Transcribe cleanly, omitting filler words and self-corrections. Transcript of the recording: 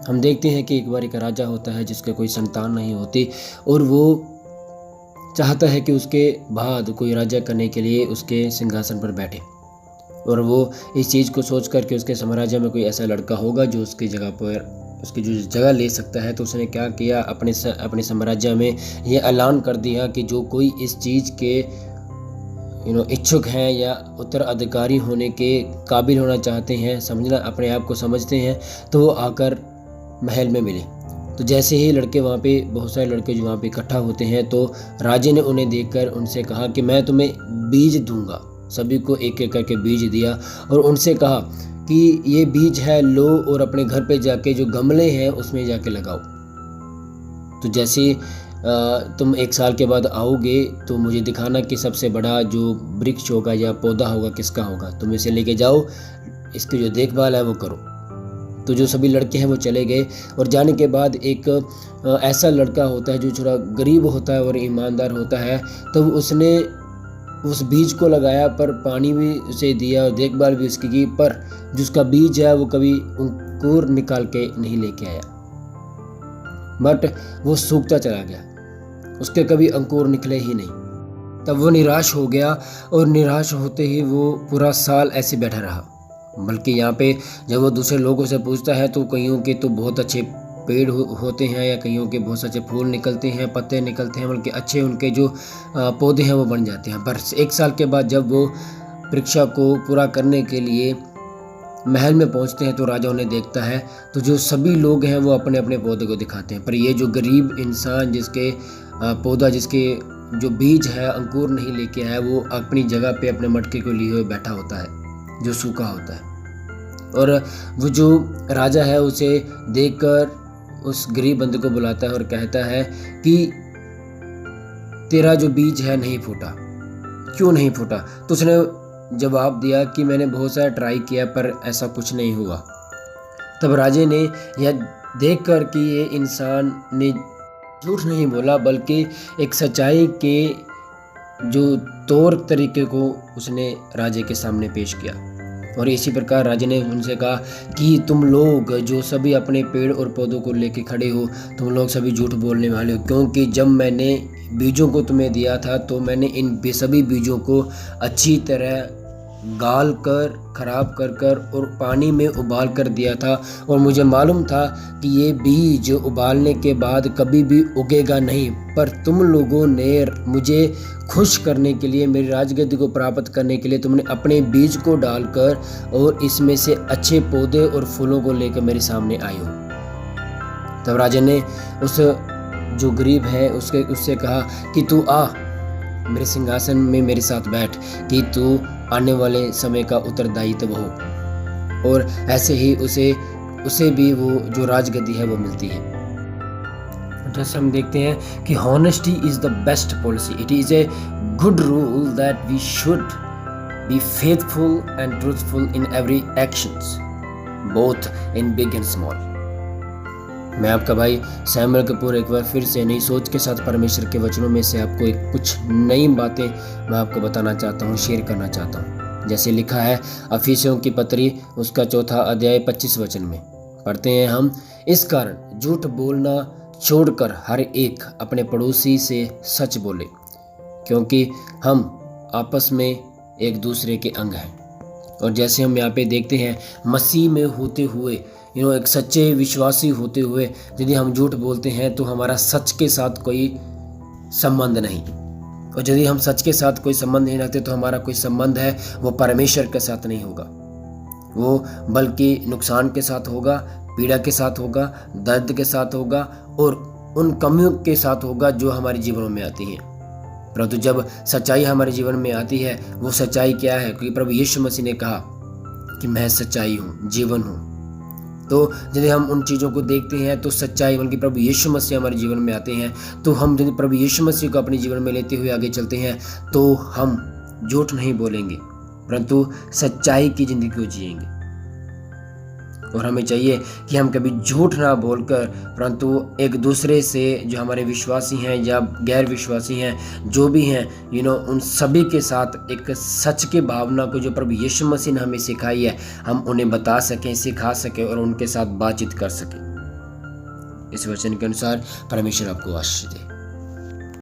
हम देखते हैं कि एक बार एक राजा होता है जिसके कोई संतान नहीं होती और वो चाहता है कि उसके बाद कोई राजा करने के लिए उसके सिंहासन पर बैठे, और वो इस चीज़ को सोच कर के उसके साम्राज्य में कोई ऐसा लड़का होगा जो उसकी जगह पर उसकी जो जगह ले सकता है। तो उसने क्या किया, अपने साम्राज्य में ये ऐलान कर दिया कि जो कोई इस चीज़ के इच्छुक हैं या उत्तराधिकारी होने के काबिल होना चाहते हैं, समझना अपने आप को समझते हैं, तो वो आकर महल में मिले। तो जैसे ही लड़के वहाँ पे, बहुत सारे लड़के जो वहाँ पे इकट्ठा होते हैं, तो राजे ने उन्हें देखकर उनसे कहा कि मैं तुम्हें बीज दूंगा। सभी को एक एक करके बीज दिया और उनसे कहा कि ये बीज है, लो और अपने घर पे जाके जो गमले हैं उसमें जाके लगाओ। तो जैसे तुम 1 साल के बाद आओगे तो मुझे दिखाना कि सबसे बड़ा जो वृक्ष होगा या पौधा होगा किसका होगा, तुम इसे लेके जाओ, इसकी जो देखभाल है वो करो। तो जो सभी लड़के हैं वो चले गए और जाने के बाद एक ऐसा लड़का होता है जो थोड़ा गरीब होता है और ईमानदार होता है, तो उसने उस बीज को लगाया, पर पानी भी उसे दिया और देखभाल भी उसकी की, पर जिसका बीज है वो कभी अंकुर निकाल के नहीं लेके आया, बट वो सूखता चला गया, उसके कभी अंकुर निकले ही नहीं। तब वो निराश हो गया और निराश होते ही वो पूरा साल ऐसे बैठा रहा। बल्कि यहाँ पे जब वो दूसरे लोगों से पूछता है तो कईयों के तो बहुत अच्छे पेड़ होते हैं या कईयों के बहुत अच्छे फूल निकलते हैं, पत्ते निकलते हैं, बल्कि अच्छे उनके जो पौधे हैं वो बन जाते हैं। पर 1 साल के बाद जब वो परीक्षा को पूरा करने के लिए महल में पहुंचते हैं तो राजा उन्हें देखता है, तो जो सभी लोग हैं वो अपने अपने पौधे को दिखाते हैं, पर ये जो गरीब इंसान जिसके पौधा, जिसके जो बीज है अंकुर नहीं लेके आया, वो अपनी जगह पे अपने मटके को लिए हुए बैठा होता है जो सूखा होता है। और वो जो राजा है उसे देखकर उस गरीब बंदे को बुलाता है और कहता है कि तेरा जो बीज है नहीं फूटा, क्यों नहीं फूटा? तो उसने जवाब दिया कि मैंने बहुत सारा ट्राई किया पर ऐसा कुछ नहीं हुआ। तब राजे ने यह देखकर कि ये इंसान ने झूठ नहीं बोला, बल्कि एक सच्चाई के जो तौर तरीके को उसने राजे के सामने पेश किया। और इसी प्रकार राजा ने उनसे कहा कि तुम लोग जो सभी अपने पेड़ और पौधों को लेके खड़े हो, तुम लोग सभी झूठ बोलने वाले हो, क्योंकि जब मैंने बीजों को तुम्हें दिया था तो मैंने इन सभी बीजों को अच्छी तरह गाल कर, खराब कर कर और पानी में उबाल कर दिया था, और मुझे मालूम था कि ये बीज उबालने के बाद कभी भी उगेगा नहीं। पर तुम लोगों ने मुझे खुश करने के लिए, मेरी राजगद्दी को प्राप्त करने के लिए तुमने अपने बीज को डालकर और इसमें से अच्छे पौधे और फूलों को लेकर मेरे सामने आए हो। तब राजा ने उस जो गरीब है उससे कहा कि तू आ मेरे सिंहासन में मेरे साथ बैठ, कि तू आने वाले समय का उत्तरदायित्व हो। और ऐसे ही उसे भी वो जो राजगद्दी है वो मिलती है। जैसे हम देखते हैं कि honesty is the best policy, it is a good rule that we should be faithful and truthful in every actions, both in big and small. मैं आपका भाई सैमुअल कपूर एक बार फिर से नई सोच के साथ परमेश्वर के वचनों में से आपको कुछ नई बातें मैं आपको बताना चाहता हूँ, शेयर करना चाहता हूँ। जैसे लिखा है अफिसियों की पत्री उसका 4 अध्याय 25 वचन में पढ़ते हैं हम, इस कारण झूठ बोलना छोड़कर हर एक अपने पड़ोसी से सच बोले, क्योंकि हम आपस में एक दूसरे के अंग हैं। और जैसे हम यहाँ पे देखते हैं मसीह में होते हुए, एक सच्चे विश्वासी होते हुए यदि हम झूठ बोलते हैं तो हमारा सच के साथ कोई संबंध नहीं, और यदि हम सच के साथ कोई संबंध नहीं रखते तो हमारा कोई संबंध है वो परमेश्वर के साथ नहीं होगा, वो बल्कि नुकसान के साथ होगा, पीड़ा के साथ होगा, दर्द के साथ होगा और उन कमियों के साथ होगा जो हमारे जीवनों में आती हैं। परंतु जब सच्चाई हमारे जीवन में आती है, वो सच्चाई क्या है? क्योंकि प्रभु यीशु मसीह ने कहा कि मैं सच्चाई हूँ, जीवन हूँ। तो यदि हम उन चीज़ों को देखते हैं तो सच्चाई बल्कि प्रभु यीशु मसीह हमारे जीवन में आते हैं, तो हम यदि प्रभु यीशु मसीह को अपने जीवन में लेते हुए आगे चलते हैं तो हम झूठ नहीं बोलेंगे, परंतु सच्चाई की ज़िंदगी को जिएंगे। और हमें चाहिए कि हम कभी झूठ ना बोलकर, परंतु एक दूसरे से जो हमारे विश्वासी हैं या गैर विश्वासी हैं, जो भी हैं, उन सभी के साथ एक सच की भावना को जो प्रभु यीशु मसीह ने हमें सिखाई है, हम उन्हें बता सकें, सिखा सकें और उनके साथ बातचीत कर सकें। इस वचन के अनुसार परमेश्वर आपको आशीष दे।